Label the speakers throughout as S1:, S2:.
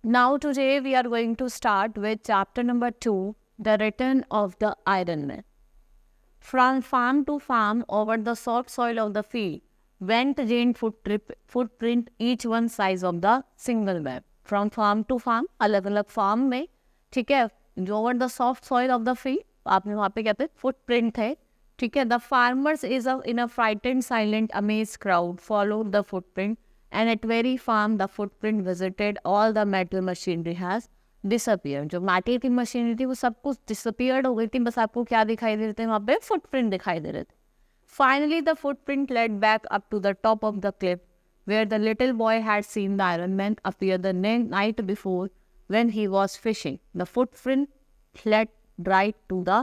S1: Now today we are going to start with chapter number 2, the return of the Iron Man. From farm to farm over the soft soil of the field went giant footprint, each one size of the single web. From farm to farm, अलग अलग farm में, ठीक है, over the soft soil of the field, आपने वहाँ पे कहते हैं footprint है, ठीक है. The farmers in a frightened, silent, amazed crowd followed the footprint, and at very farm the footprint visited all the metal machinery has disappeared. जो metal की मशीनरी थी वो सब कुछ disappeared हो गई थी, बस आपको क्या दिखाई दे रहे थे वहाँ पे footprint दिखाई दे रहे थे. Finally the footprint led back up to the top of the cliff where the little boy had seen the Iron Man appear the night before when he was fishing. The footprint led right to the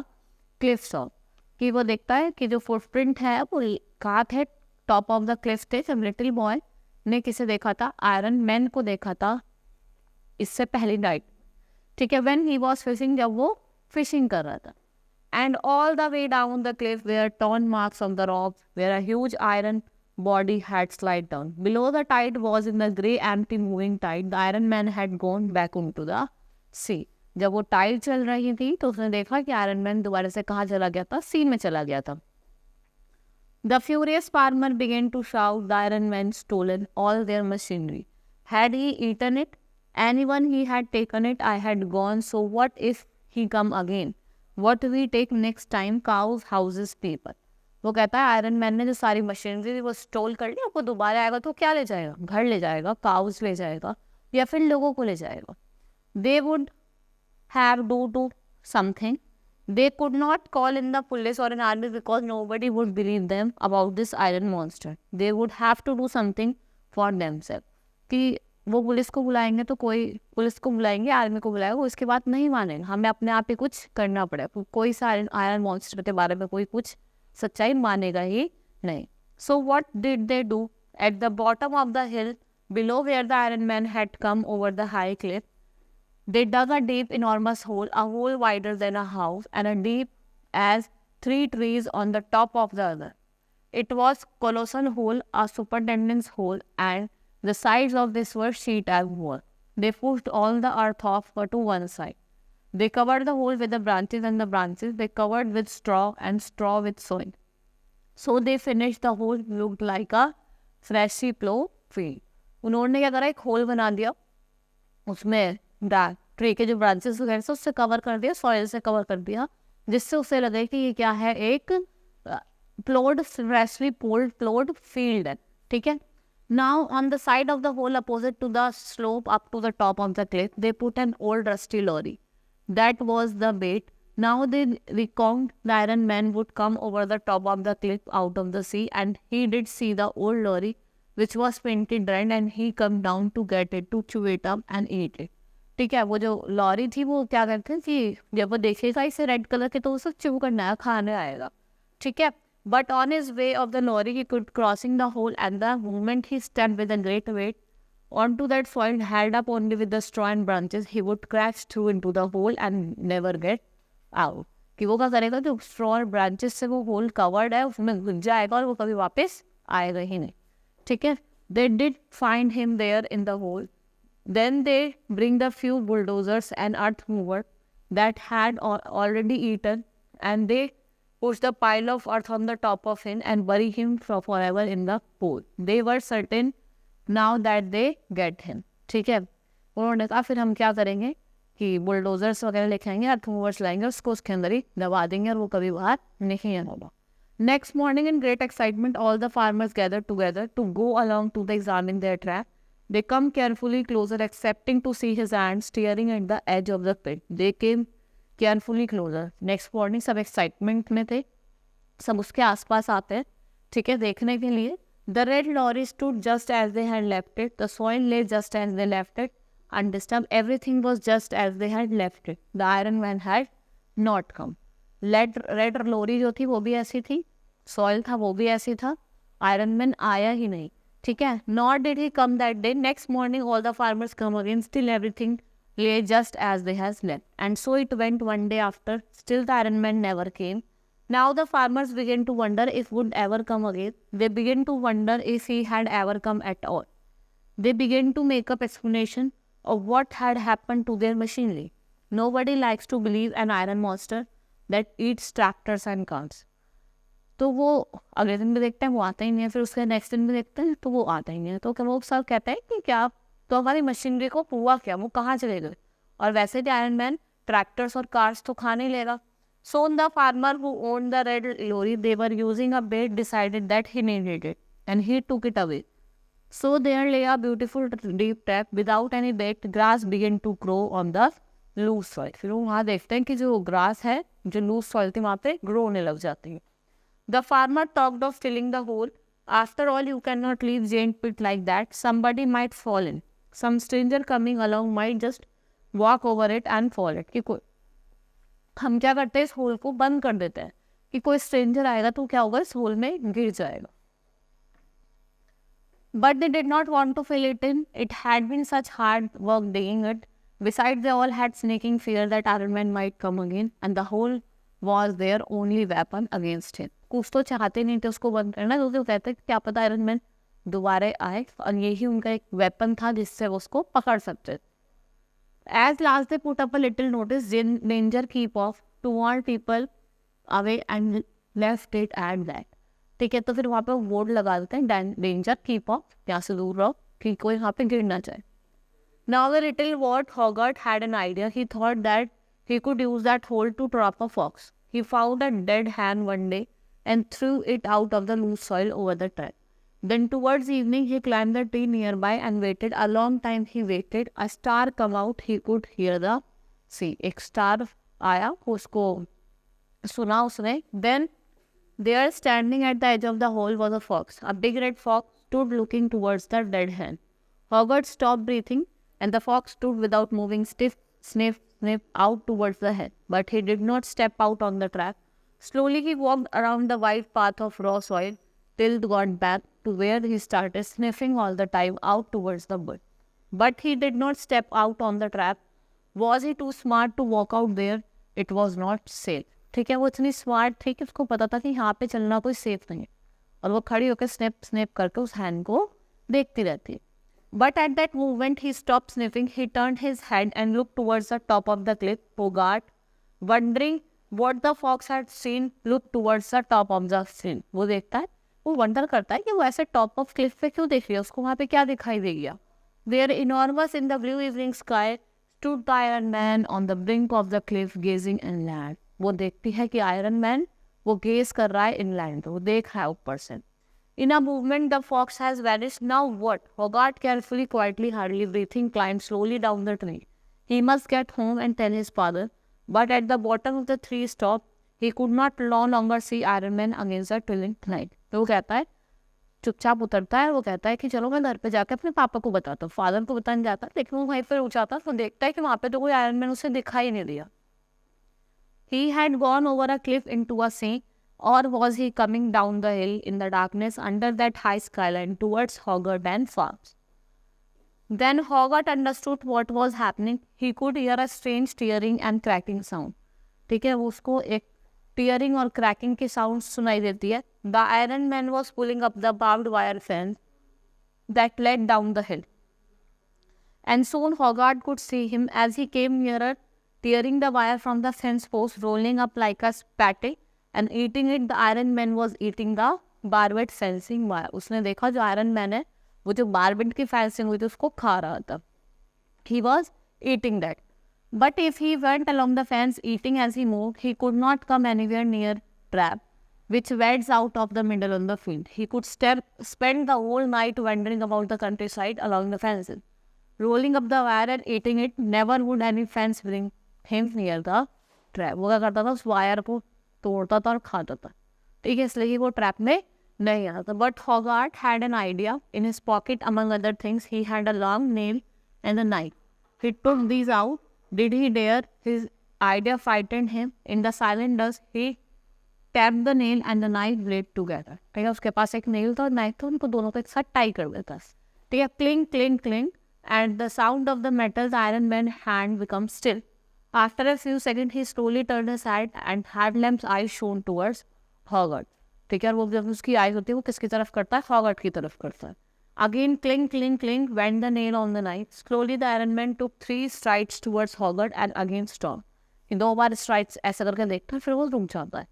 S1: cliff top. कि वो देखता है कि जो footprint है वो कहाँ थे, top of the cliff थे. जब little boy ने किसे देखा था, आयरन मैन को देखा था इससे पहली नाइट, ठीक है, व्हेन ही वाज फिशिंग, जब वो फिशिंग कर रहा था. And all the way down the cliff where torn marks on the rock where a huge iron body had slid down. Below the tide was in the grey empty moving tide. The Iron Man had gone back into the sea. जब वो Tide चल रही थी तो उसने देखा कि iron man दोबारा से कहाँ चला गया था, सी में चला गया था. The furious farmer began to shout, the Iron Man stolen all their machinery. Had he eaten it? Anyone he had taken it, I had gone, so what if he come again? What we take next time? Cows, houses, people. वो कहता है iron man ने जो सारी machinery थी वो stall कर ली, आपको दोबारा आएगा तो क्या ले जाएगा, घर ले जाएगा, काउस ले जाएगा या फिर लोगों को ले जाएगा. They would have do something. They could not call in the police or an army because nobody would believe them about this iron monster. They would have to do something for themselves. कि वो police को बुलाएंगे तो कोई police को बुलाएंगे, army को बुलाएगा, वो इसके बाद नहीं मानेगा, हमें अपने आप ही कुछ करना पड़ेगा. कोई सा आयरन मॉन्स्टर के बारे में कोई कुछ सच्चाई मानेगा ही नहीं. So what did they do? At the bottom of the hill below where the Iron Man had come over the high cliff, they dug a deep, enormous hole, a hole wider than a house and as deep as 3 trees on the top of the other. It was colossal hole, a superintendent's hole, and the sides of this were sheet as wall. They pushed all the earth off to one side. They covered the hole with the branches, and the branches they covered with straw, and straw with soil. So they finished the hole, looked like a freshly ploughed field. उन्होंने क्या करा, एक whole बना दिया, उसमें tree के जो branches वगैरह से उससे कवर कर दिया, सॉइल से कवर कर दिया, जिससे उसे लगे कि ये क्या है, एक प्लोड, फ्रेशली प्लोड फील्ड है, ठीक है. Now on the side of the hole opposite to the slope up to the top of the cliff, they put an old rusty lorry. That was the bait. Now they reckoned the Iron Man would come over the top of the cliff out of the sea, and he did see the old lorry which was painted red, and he come down to get it, to chew it up and eat it. ठीक है, वो जो lorry थी वो क्या करते हैं कि जब वो देखेगा इसे रेड कलर के तो उसे chew करना है, खाने आएगा, ठीक है. But on his way of the lorry he could crossing the hole, and the moment he stepped with a great weight onto that soil held up only with the straw and branches, he would crash through into the hole and never get out. कि वो क्या करेगा, जो straw और branches से वो hole covered है उसमें घुस जाएगा और वो कभी वापस आएगा ही नहीं, ठीक है. They did find him there in the hole. Then they bring the few bulldozers and earth mover that had already eaten, and they push the pile of earth on the top of him and bury him forever in the pool. They were certain now that they get him. ठीक है, उन्होंने कहा फिर हम क्या करेंगे कि bulldozers वगैरह लेके आएंगे, अर्थ मूवर्स लाएंगे, उसको उसके अंदर ही दबा देंगे और वो कभी बाहर नहीं आएगा. Next morning, in great excitement, all the farmers gathered together to go along to examine their trap. They come carefully closer, expecting to see his hands staring at the edge of the pit. They came carefully closer. Next morning, सब excitement में थे, सब उसके आसपास आते हैं, ठीक है, देखने के लिए. The red lorry stood just as they had left it. The soil lay just as they left it. Undisturbed, everything was just as they had left it. The Iron Man had not come. Red lorry जो थी वो भी ऐसी थी, soil था वो भी ऐसी था, आयरन मैन आया ही नहीं, ठीक है. Not did he come that day. Next morning all the farmers come again, still everything lay just as they has left. And so it went one day after, still the Iron Man never came. Now the farmers began to wonder if would ever come again. They began to wonder if he had ever come at all. They began to make up explanation of what had happened to their machinery. Nobody likes to believe an iron monster that eats tractors and cars. तो वो अगले दिन भी देखते हैं, वो आता ही नहीं है, फिर उसके नेक्स्ट दिन भी देखते हैं तो वो आता ही नहीं है। तो क्या वो सर कहते हैं कि क्या तो हमारी मशीनरी को हुआ क्या, वो कहाँ चले गए? और वैसे भी आयरन मैन ट्रैक्टर्स और कार्स तो खा नहीं लेगा। Soon the farmer who owned the red lorry they were using a bait decided that he needed it and he took it away. So there lay a beautiful deep trap without any bait. Grass began to grow on the loose soil. फिर वो वहाँ देखते हैं कि जो grass है, जो loose soil थी वहाँ पे ग्रो होने लग जाती है। The farmer talked of filling the hole. After all, you cannot leave giant pit like that. Somebody might fall in. Some stranger coming along might just walk over it and fall it. कि कोई हम क्या करते हैं, इस whole को बंद कर देते हैं कि कोई स्ट्रेंजर आएगा तो क्या होगा, इस होल में गिर जाएगा। But they did not want to fill it in. It had been such hard work digging it. Besides, they all had sneaking fear that Iron Man might come again, and the hole was their only weapon against him. कुछ तो चाहते नहीं थे उसको बंद करना, तो कहते क्या पता आयरन मैन दोबारा आए, और यही उनका एक वेपन था जिससे वो उसको पकड़ सकते। As last they put up a little notice, danger keep off, to warn people away and left it at that. ठीक है, तो फिर वहाँ पे बोर्ड लगा देते हैं, डेंजर कीप ऑफ, यहाँ से दूर रहो कि कोई वहाँ पे गिर ना जाए। Now the little wart Hogarth had an idea. He thought that he could use that hole to trap a fox. He found a dead hen one day and threw it out of the loose soil over the trap. Then towards evening he climbed the tree nearby and waited. A long time he waited. A star come out. He could hear the sea. एक star आया, उसको सुना उसने। Then there standing at the edge of the hole was a fox. A big red fox stood looking towards the dead hen. Hogarth stopped breathing and the fox stood without moving, stiff, sniff, sniff out towards the hen. But he did not step out on the trap. Slowly he walked around the wide path of raw soil till he got back to where he started sniffing all the time out towards the bush. But he did not step out on the trap. Was he too smart to walk out there? It was not safe. ठीक है, वो इतनी smart थी कि उसको पता था कि यहाँ पे चलना कोई सेफ नहीं है, और वो खड़ी होकर स्नैप स्नैप करके उस हैंड को देखती रहती है। But at that moment he stopped sniffing. He turned his head and looked towards the top of the cliff. Hogarth, wondering what the fox had seen, looked towards the top of the scene. वो देखता है, वो wonder करता है कि वो ऐसे top of Cliff पे क्यों देख रही है, उसको वहाँ पे क्या दिखाई दे गया। There enormous in the blue evening sky stood the Iron Man on the brink of the cliff gazing inland. वो देखती है कि आयरन मैन वो गेज कर रहा है इनलैंड, वो देख रहा है ऊपर से। In a movement, the fox has vanished. Now what? Hogarth carefully, quietly, hardly breathing, climbed slowly down the tree. He must get home and tell his father. But at the bottom of the tree top, he could not no longer see Iron Man against the twinkling light. तो वो कहता है, चुपचाप उतरता है, वो कहता है कि चलो मैं घर पे जाकर अपने पापा को बताता हूँ। फादर को बताने जाता है, लेकिन वो वहीं पर रुक जाता है, तो देखता है कि वहाँ पे तो कोई आयरन मैन उसे दिखाई नहीं दिया। He had gone over a cliff into a sea, or was he coming down the hill in the darkness under that high skyline towards Hogarth and farms? Then Hogarth understood what was happening. He could hear a strange tearing and cracking sound. ठीक है, वो उसको एक tearing और cracking की sound सुनाई देती है. The Iron Man was pulling up the barbed wire fence that led down the hill. And soon Hogarth could see him as he came nearer, tearing the wire from the fence post, rolling up like a spaghetti and eating it. The Iron Man was eating the barbed fencing wire. उसने देखा जो Iron Man है, वो जो barbed की fencing हुई थी उसको खा रहा था. He was eating that. But if he went along the fence eating as he moved, he could not come anywhere near trap, which weds out of the middle on the field. He could spend the whole night wandering about the countryside along the fences, rolling up the wire and eating it. Never would any fence bring him near the trap. वो क्या करता था, उस wire को तोड़ता था और खाता था. ठीक है, इसलिए वो ट्रैप में नहीं आता था. But Hogarth had an idea. In his pocket, among other things, he had a long nail and a knife. He took these out. Did he dare? His idea frightened him. In the silent dusk, he tapped the nail and the knife blade together. ठीक है, उसके पास एक nail था और knife था, उनको दोनों को एक साथ tie कर देता. ठीक है, clink, clink, clink. And the sound of the metal, the Iron Man's hand becomes still. After a few seconds, he slowly turned his head and had Lamp's eyes shone towards Hogarth. ठीक है, और वो जब उसकी eyes होती है वो किसकी तरफ करता है, Hogarth की तरफ करता है. Again, clink, clink, clink went the nail on the knife. Slowly, the Iron Man took 3 strides towards Hogarth and again stopped. ये 2 बार strides ऐसा करके देखता है, फिर वो रुक जाता है.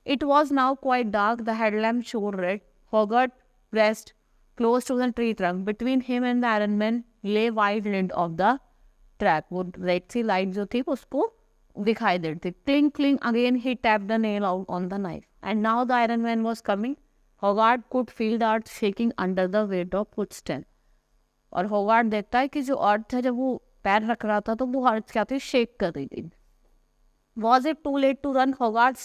S1: It was now quite dark. The headlamp showed red. Hogarth pressed close to the tree trunk. Between him and the Iron Man lay white lid of the trap. वो रेड सी लाइट जो थी उसको दिखाई देती. Clink, clink. Again, he tapped the nail out on the knife. And now the Iron Man was coming. Hogarth could feel the earth shaking under the weight of footsteps. और होगार्थ देखता है कि जो अर्थ है जब वो पैर रख रहा था तो वो अर्थ क्या थी, शेक कर रही थी. Was it too late to run? Hogarth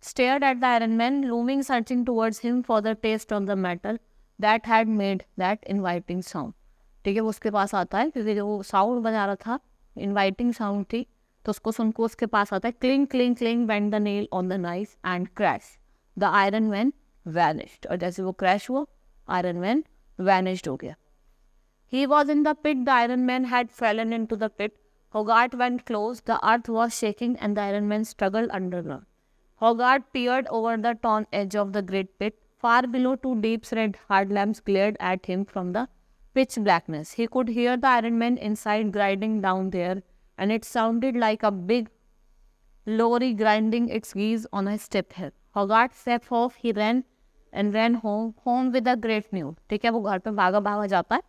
S1: stared at the Iron Man, looming, searching towards him for the taste of the metal that had made that inviting sound. ठीक है, वो उसके पास आता है क्योंकि जो साउंड बजा रहा था इन्वाइटिंग साउंड थी, तो उसको सुनको उसके पास आता है. Cling cling cling went the nail on the knife and crash. The iron man vanished. और जैसे वो क्रैश हुआ, आयरन मैन वैनिश्ड हो गया. He was in the pit. The Iron Man had fallen into the pit. Hogarth went close. The earth was shaking and the Iron Man struggled underground. Hogarth peered over the torn edge of the great pit. Far below, 2 deep red hard lamps glared at him from the pitch blackness. He could hear the Iron Man inside grinding down there, and it sounded like a big lorry grinding its gears on a step hill. Hogarth stepped off. He ran home with a great news. ठीक है, वो घर पे भागा भागा जाता है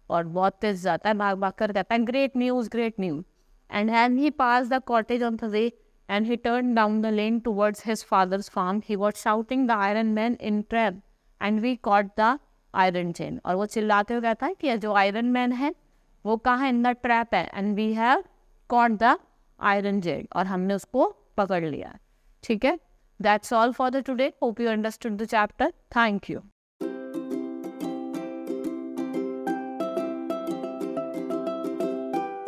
S1: और बहुत तेज जाता है, भाग भाग कर कहता है great news, great news. And as he passed the cottage on the way and he turned down the lane towards his father's farm, he was shouting, the Iron Man in trap and we caught the iron chain. और वो चिल्लाते हुए कहता है कि जो iron man है वो कहाँ इन द ट्रैप है, and we have caught the iron chain, और हमने उसको पकड़ लिया. ठीक है, that's all for the today. Hope you understood the chapter. Thank you.